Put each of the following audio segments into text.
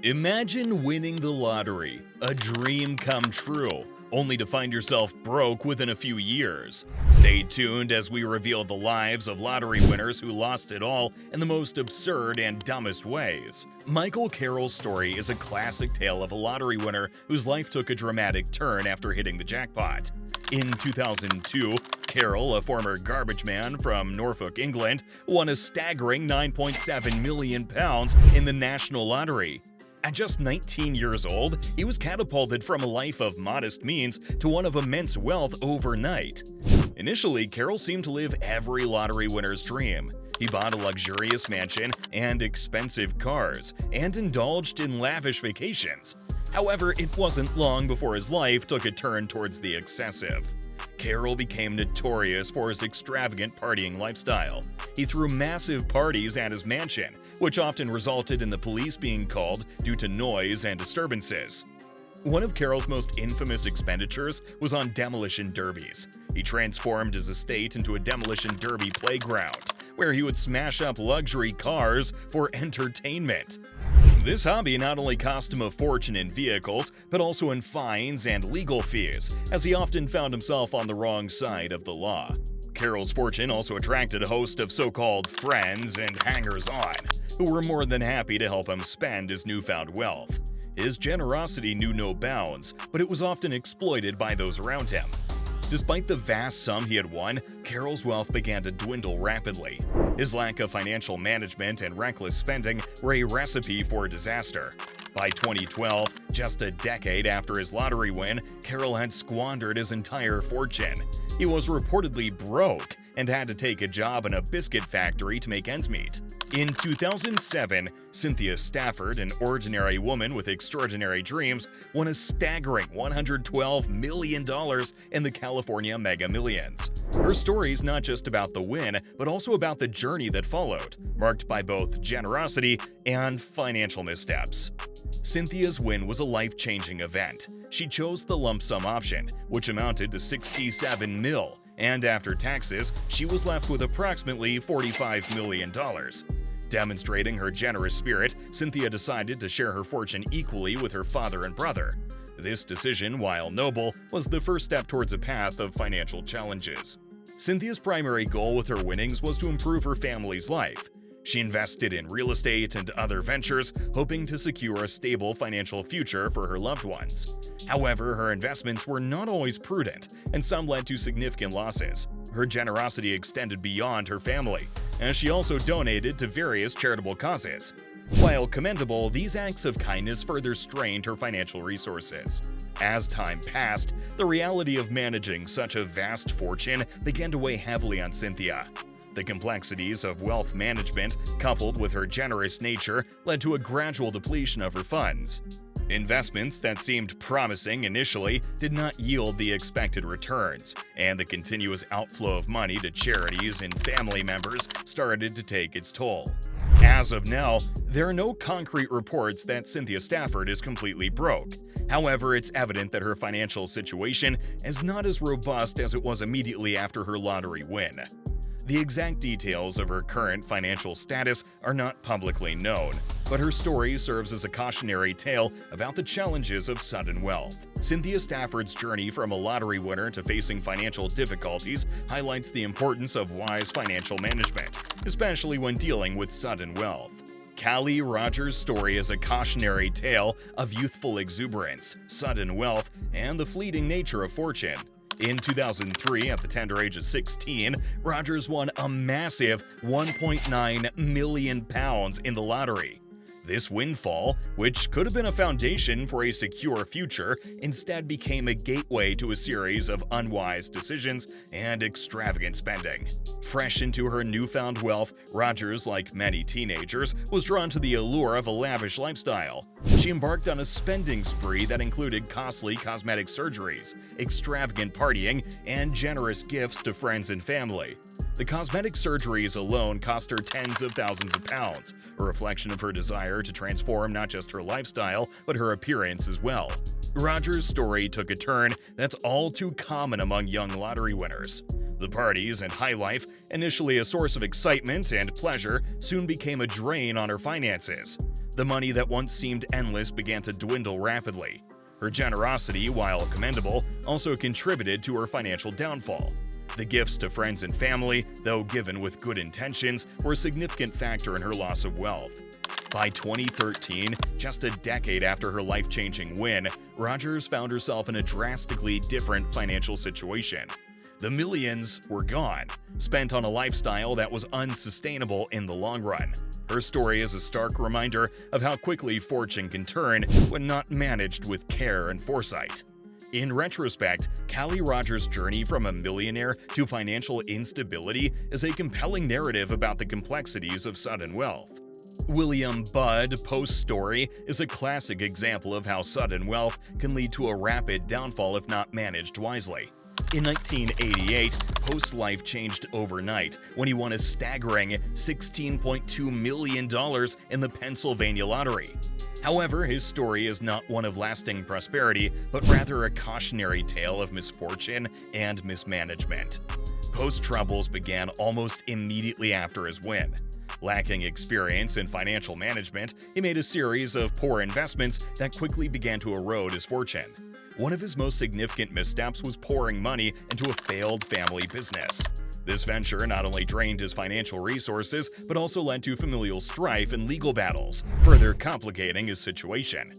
Imagine winning the lottery, a dream come true, only to find yourself broke within a few years. Stay tuned as we reveal the lives of lottery winners who lost it all in the most absurd and dumbest ways. Michael Carroll's story is a classic tale of a lottery winner whose life took a dramatic turn after hitting the jackpot. In 2002, Carroll, a former garbage man from Norfolk, England, won a staggering £9.7 million in the National Lottery. At just 19 years old, he was catapulted from a life of modest means to one of immense wealth overnight. Initially, Carroll seemed to live every lottery winner's dream. He bought a luxurious mansion and expensive cars, and indulged in lavish vacations. However, it wasn't long before his life took a turn towards the excessive. Carroll became notorious for his extravagant partying lifestyle. He threw massive parties at his mansion, which often resulted in the police being called due to noise and disturbances. One of Carroll's most infamous expenditures was on demolition derbies. He transformed his estate into a demolition derby playground, where he would smash up luxury cars for entertainment. This hobby not only cost him a fortune in vehicles, but also in fines and legal fees, as he often found himself on the wrong side of the law. Carroll's fortune also attracted a host of so-called friends and hangers-on, who were more than happy to help him spend his newfound wealth. His generosity knew no bounds, but it was often exploited by those around him. Despite the vast sum he had won, Carroll's wealth began to dwindle rapidly. His lack of financial management and reckless spending were a recipe for disaster. By 2012, just a decade after his lottery win, Carroll had squandered his entire fortune. He was reportedly broke and had to take a job in a biscuit factory to make ends meet. In 2007, Cynthia Stafford, an ordinary woman with extraordinary dreams, won a staggering $112 million in the California Mega Millions. Her story is not just about the win, but also about the journey that followed, marked by both generosity and financial missteps. Cynthia's win was a life-changing event. She chose the lump sum option, which amounted to $67 million, and after taxes, she was left with approximately $45 million. Demonstrating her generous spirit, Cynthia decided to share her fortune equally with her father and brother. This decision, while noble, was the first step towards a path of financial challenges. Cynthia's primary goal with her winnings was to improve her family's life. She invested in real estate and other ventures, hoping to secure a stable financial future for her loved ones. However, her investments were not always prudent, and some led to significant losses. Her generosity extended beyond her family, as she also donated to various charitable causes. While commendable, these acts of kindness further strained her financial resources. As time passed, the reality of managing such a vast fortune began to weigh heavily on Cynthia. The complexities of wealth management, coupled with her generous nature, led to a gradual depletion of her funds. Investments that seemed promising initially did not yield the expected returns, and the continuous outflow of money to charities and family members started to take its toll. As of now, there are no concrete reports that Cynthia Stafford is completely broke. However, it's evident that her financial situation is not as robust as it was immediately after her lottery win. The exact details of her current financial status are not publicly known, but her story serves as a cautionary tale about the challenges of sudden wealth. Cynthia Stafford's journey from a lottery winner to facing financial difficulties highlights the importance of wise financial management, especially when dealing with sudden wealth. Callie Rogers' story is a cautionary tale of youthful exuberance, sudden wealth, and the fleeting nature of fortune. In 2003, at the tender age of 16, Rogers won a massive £1.9 million in the lottery. This windfall, which could have been a foundation for a secure future, instead became a gateway to a series of unwise decisions and extravagant spending. Fresh into her newfound wealth, Rogers, like many teenagers, was drawn to the allure of a lavish lifestyle. She embarked on a spending spree that included costly cosmetic surgeries, extravagant partying, and generous gifts to friends and family. The cosmetic surgeries alone cost her tens of thousands of pounds, a reflection of her desire to transform not just her lifestyle, but her appearance as well. Rogers' story took a turn that's all too common among young lottery winners. The parties and high life, initially a source of excitement and pleasure, soon became a drain on her finances. The money that once seemed endless began to dwindle rapidly. Her generosity, while commendable, also contributed to her financial downfall. The gifts to friends and family, though given with good intentions, were a significant factor in her loss of wealth. By 2013, just a decade after her life-changing win, Rogers found herself in a drastically different financial situation. The millions were gone, spent on a lifestyle that was unsustainable in the long run. Her story is a stark reminder of how quickly fortune can turn when not managed with care and foresight. In retrospect, Callie Rogers' journey from a millionaire to financial instability is a compelling narrative about the complexities of sudden wealth. William Budd Post's story is a classic example of how sudden wealth can lead to a rapid downfall if not managed wisely. In 1988, Post's life changed overnight when he won a staggering $16.2 million in the Pennsylvania lottery. However, his story is not one of lasting prosperity, but rather a cautionary tale of misfortune and mismanagement. Post's troubles began almost immediately after his win. Lacking experience in financial management, he made a series of poor investments that quickly began to erode his fortune. One of his most significant missteps was pouring money into a failed family business. This venture not only drained his financial resources, but also led to familial strife and legal battles, further complicating his situation.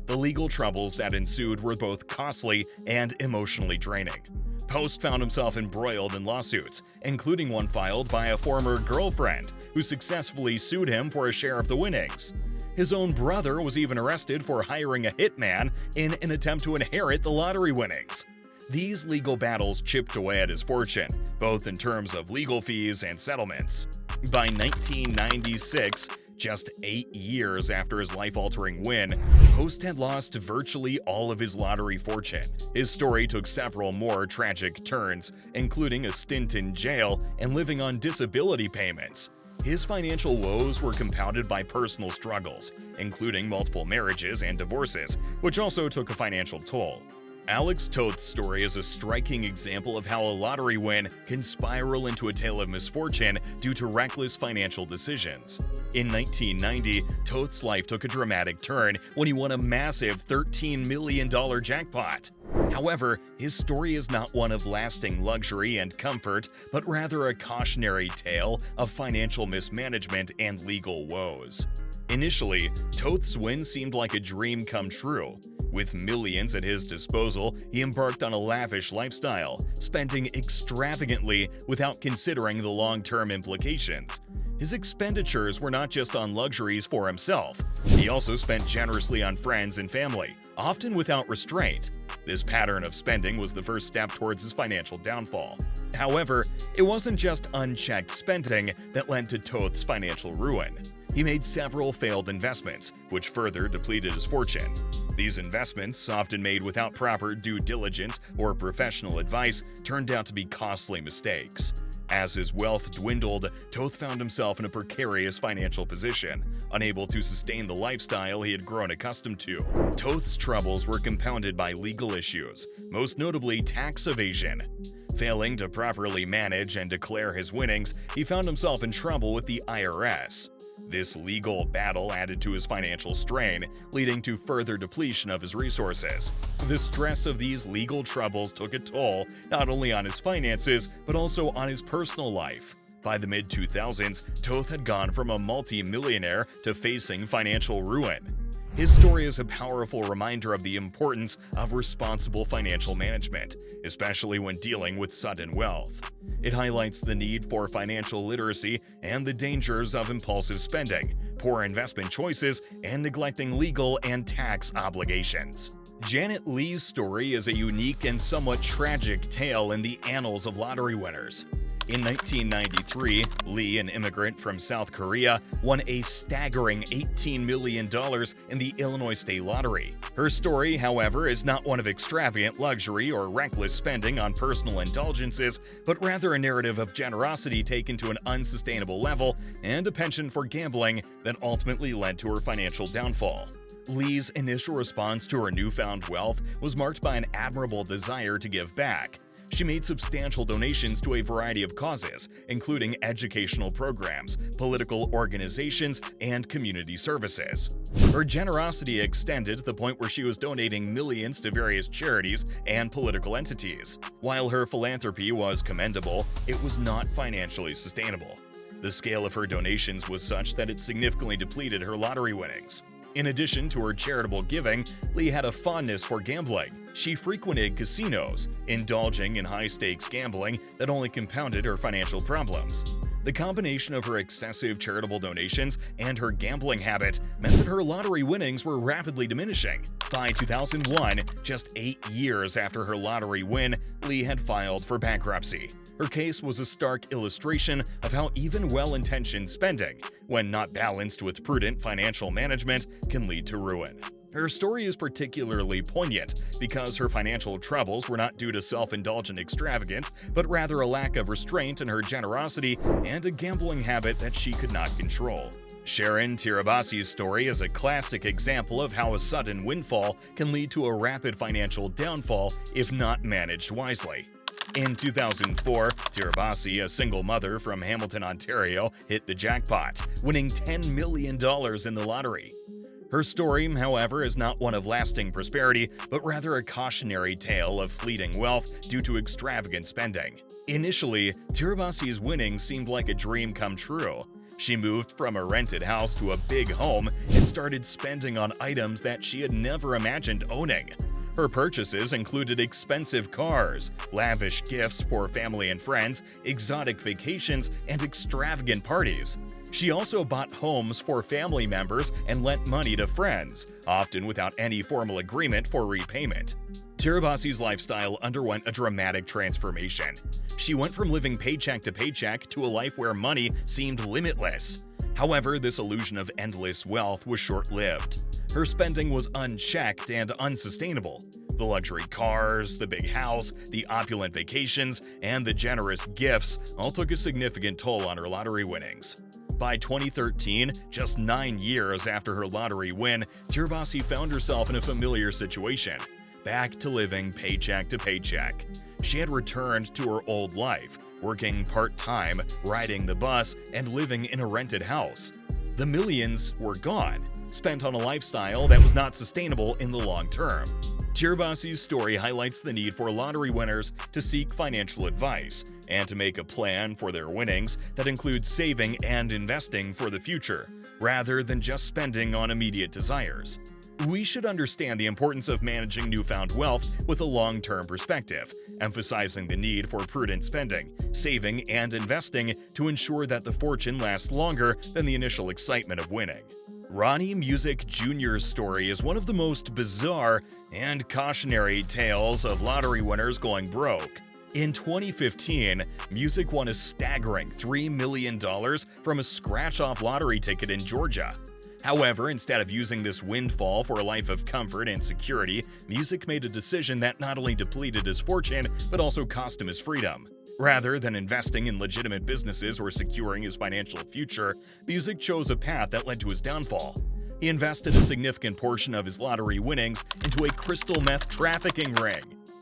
The legal troubles that ensued were both costly and emotionally draining. Post found himself embroiled in lawsuits, including one filed by a former girlfriend who successfully sued him for a share of the winnings. His own brother was even arrested for hiring a hitman in an attempt to inherit the lottery winnings. These legal battles chipped away at his fortune, both in terms of legal fees and settlements. By 1996, just 8 years after his life-altering win, Post had lost virtually all of his lottery fortune. His story took several more tragic turns, including a stint in jail and living on disability payments. His financial woes were compounded by personal struggles, including multiple marriages and divorces, which also took a financial toll. Alex Toth's story is a striking example of how a lottery win can spiral into a tale of misfortune due to reckless financial decisions. In 1990, Toth's life took a dramatic turn when he won a massive $13 million jackpot. However, his story is not one of lasting luxury and comfort, but rather a cautionary tale of financial mismanagement and legal woes. Initially, Toth's win seemed like a dream come true. With millions at his disposal, he embarked on a lavish lifestyle, spending extravagantly without considering the long-term implications. His expenditures were not just on luxuries for himself. He also spent generously on friends and family, often without restraint. This pattern of spending was the first step towards his financial downfall. However, it wasn't just unchecked spending that led to Toth's financial ruin. He made several failed investments, which further depleted his fortune. These investments, often made without proper due diligence or professional advice, turned out to be costly mistakes. As his wealth dwindled, Toth found himself in a precarious financial position, unable to sustain the lifestyle he had grown accustomed to. Toth's troubles were compounded by legal issues, most notably tax evasion. Failing to properly manage and declare his winnings, he found himself in trouble with the IRS. This legal battle added to his financial strain, leading to further depletion of his resources. The stress of these legal troubles took a toll not only on his finances, but also on his personal life. By the mid-2000s, Toth had gone from a multi-millionaire to facing financial ruin. His story is a powerful reminder of the importance of responsible financial management, especially when dealing with sudden wealth. It highlights the need for financial literacy and the dangers of impulsive spending, poor investment choices, and neglecting legal and tax obligations. Janet Leigh's story is a unique and somewhat tragic tale in the annals of lottery winners. In 1993, Leigh, an immigrant from South Korea, won a staggering $18 million in the Illinois State Lottery. Her story, however, is not one of extravagant luxury or reckless spending on personal indulgences, but rather a narrative of generosity taken to an unsustainable level and a penchant for gambling that ultimately led to her financial downfall. Leigh's initial response to her newfound wealth was marked by an admirable desire to give back. She made substantial donations to a variety of causes, including educational programs, political organizations, and community services. Her generosity extended to the point where she was donating millions to various charities and political entities. While her philanthropy was commendable, it was not financially sustainable. The scale of her donations was such that it significantly depleted her lottery winnings. In addition to her charitable giving, Lee had a fondness for gambling. She frequented casinos, indulging in high-stakes gambling that only compounded her financial problems. The combination of her excessive charitable donations and her gambling habit meant that her lottery winnings were rapidly diminishing. By 2001, just 8 years after her lottery win, Lee had filed for bankruptcy. Her case was a stark illustration of how even well-intentioned spending, when not balanced with prudent financial management, can lead to ruin. Her story is particularly poignant because her financial troubles were not due to self-indulgent extravagance, but rather a lack of restraint in her generosity and a gambling habit that she could not control. Sharon Tirabasi's story is a classic example of how a sudden windfall can lead to a rapid financial downfall if not managed wisely. In 2004, Tirabasi, a single mother from Hamilton, Ontario, hit the jackpot, winning $10 million in the lottery. Her story, however, is not one of lasting prosperity, but rather a cautionary tale of fleeting wealth due to extravagant spending. Initially, Tirabasi's winnings seemed like a dream come true. She moved from a rented house to a big home and started spending on items that she had never imagined owning. Her purchases included expensive cars, lavish gifts for family and friends, exotic vacations, and extravagant parties. She also bought homes for family members and lent money to friends, often without any formal agreement for repayment. Tirabasi's lifestyle underwent a dramatic transformation. She went from living paycheck to paycheck to a life where money seemed limitless. However, this illusion of endless wealth was short-lived. Her spending was unchecked and unsustainable. The luxury cars, the big house, the opulent vacations, and the generous gifts all took a significant toll on her lottery winnings. By 2013, just 9 years after her lottery win, Tirabasi found herself in a familiar situation, back to living paycheck to paycheck. She had returned to her old life, working part-time, riding the bus, and living in a rented house. The millions were gone, spent on a lifestyle that was not sustainable in the long term. Tirabasi's story highlights the need for lottery winners to seek financial advice and to make a plan for their winnings that includes saving and investing for the future, rather than just spending on immediate desires. We should understand the importance of managing newfound wealth with a long-term perspective, emphasizing the need for prudent spending, saving, and investing to ensure that the fortune lasts longer than the initial excitement of winning. Ronnie Music Jr.'s story is one of the most bizarre and cautionary tales of lottery winners going broke. In 2015, Music won a staggering $3 million from a scratch-off lottery ticket in Georgia. However, instead of using this windfall for a life of comfort and security, Music made a decision that not only depleted his fortune, but also cost him his freedom. Rather than investing in legitimate businesses or securing his financial future, Music chose a path that led to his downfall. He invested a significant portion of his lottery winnings into a crystal meth trafficking ring.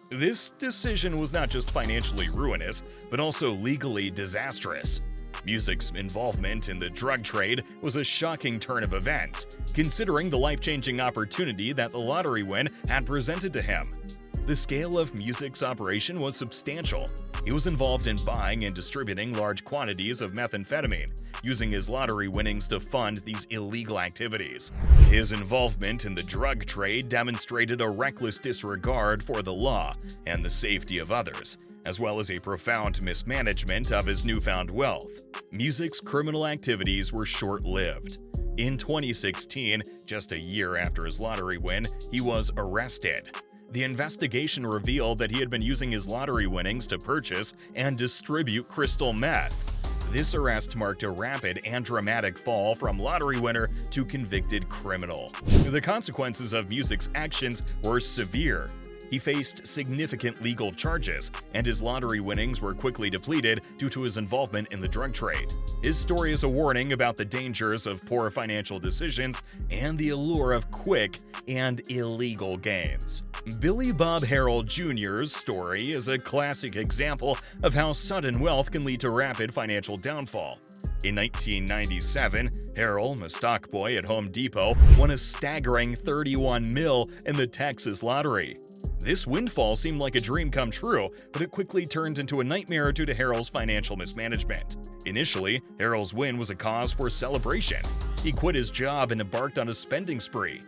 This decision was not just financially ruinous, but also legally disastrous. Music's involvement in the drug trade was a shocking turn of events, considering the life-changing opportunity that the lottery win had presented to him. The scale of Music's operation was substantial. He was involved in buying and distributing large quantities of methamphetamine, using his lottery winnings to fund these illegal activities. His involvement in the drug trade demonstrated a reckless disregard for the law and the safety of others, as well as a profound mismanagement of his newfound wealth. Music's criminal activities were short-lived. In 2016, just a year after his lottery win, he was arrested. The investigation revealed that he had been using his lottery winnings to purchase and distribute crystal meth. This arrest marked a rapid and dramatic fall from lottery winner to convicted criminal. The consequences of Music's actions were severe. He faced significant legal charges, and his lottery winnings were quickly depleted due to his involvement in the drug trade. His story is a warning about the dangers of poor financial decisions and the allure of quick and illegal gains. Billy Bob Harrell Jr.'s story is a classic example of how sudden wealth can lead to rapid financial downfall. In 1997, Harrell, a stock boy at Home Depot, won a staggering $31 million in the Texas lottery. This windfall seemed like a dream come true, but it quickly turned into a nightmare due to Harrell's financial mismanagement. Initially, Harrell's win was a cause for celebration. He quit his job and embarked on a spending spree.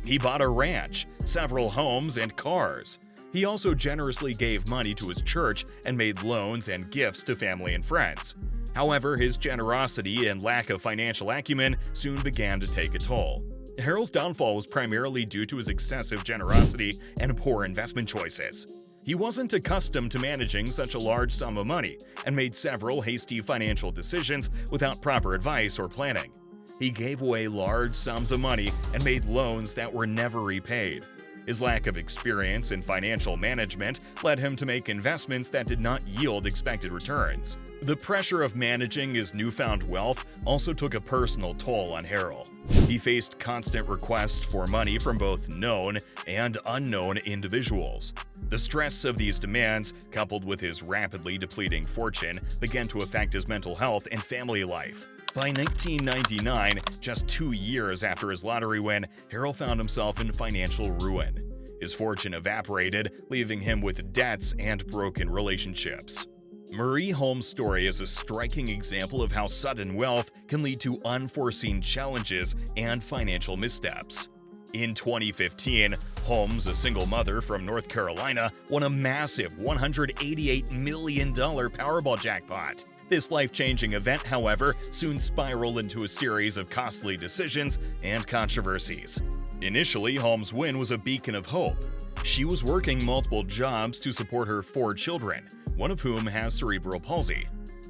He bought a ranch, several homes, and cars. He also generously gave money to his church and made loans and gifts to family and friends. However, his generosity and lack of financial acumen soon began to take a toll. Harrell's downfall was primarily due to his excessive generosity and poor investment choices. He wasn't accustomed to managing such a large sum of money and made several hasty financial decisions without proper advice or planning. He gave away large sums of money and made loans that were never repaid. His lack of experience in financial management led him to make investments that did not yield expected returns. The pressure of managing his newfound wealth also took a personal toll on Harrell. He faced constant requests for money from both known and unknown individuals. The stress of these demands, coupled with his rapidly depleting fortune, began to affect his mental health and family life. By 1999, just 2 years after his lottery win, Harrell found himself in financial ruin. His fortune evaporated, leaving him with debts and broken relationships. Marie Holmes' story is a striking example of how sudden wealth can lead to unforeseen challenges and financial missteps. In 2015, Holmes, a single mother from North Carolina, won a massive $188 million Powerball jackpot. This life-changing event, however, soon spiraled into a series of costly decisions and controversies. Initially, Holmes' win was a beacon of hope. She was working multiple jobs to support her 4 children, one of whom has cerebral palsy.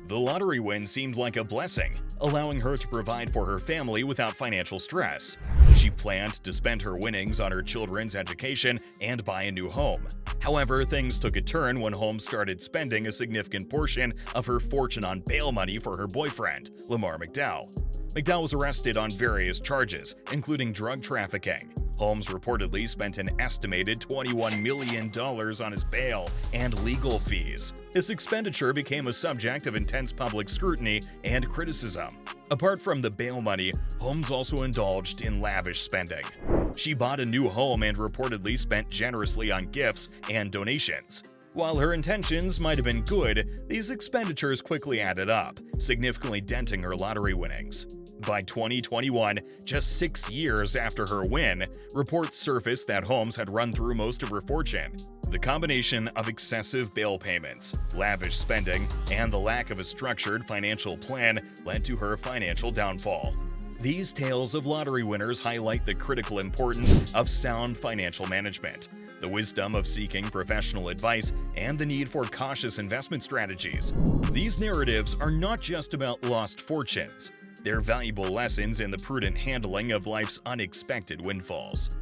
The lottery win seemed like a blessing, allowing her to provide for her family without financial stress. She planned to spend her winnings on her children's education and buy a new home. However, things took a turn when Holmes started spending a significant portion of her fortune on bail money for her boyfriend, Lamar McDowell. McDowell was arrested on various charges, including drug trafficking. Holmes reportedly spent an estimated $21 million on his bail and legal fees. This expenditure became a subject of intense public scrutiny and criticism. Apart from the bail money, Holmes also indulged in lavish spending. She bought a new home and reportedly spent generously on gifts and donations. While her intentions might have been good, these expenditures quickly added up, significantly denting her lottery winnings. By 2021, just 6 years after her win, reports surfaced that Holmes had run through most of her fortune. The combination of excessive bail payments, lavish spending, and the lack of a structured financial plan led to her financial downfall. These tales of lottery winners highlight the critical importance of sound financial management, the wisdom of seeking professional advice, and the need for cautious investment strategies. These narratives are not just about lost fortunes. They're valuable lessons in the prudent handling of life's unexpected windfalls.